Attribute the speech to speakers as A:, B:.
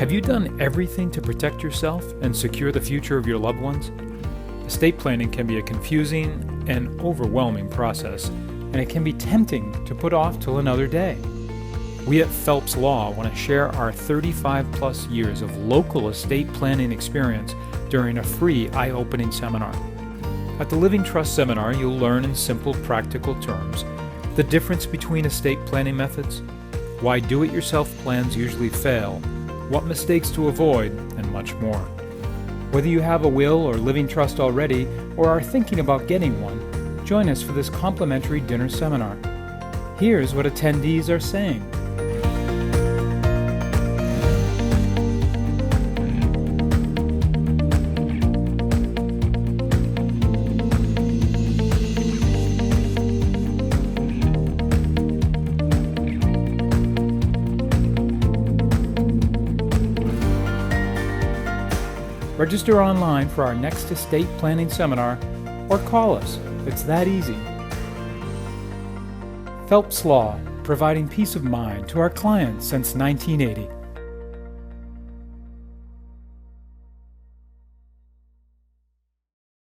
A: Have you done everything to protect yourself and secure the future of your loved ones? Estate planning can be a confusing and overwhelming process, and it can be tempting to put off till another day. We at Phelps Law want to share our 35-plus years of local estate planning experience during a free eye-opening seminar. At the Living Trust Seminar, you'll learn in simple, practical terms the difference between estate planning methods, why do-it-yourself plans usually fail, what mistakes to avoid, and much more. Whether you have a will or living trust already or are thinking about getting one, join us for this complimentary dinner seminar. Here's what attendees are saying. Register online for our next estate planning seminar or call us. It's that easy. Phelps Law, providing peace of mind to our clients since 1980.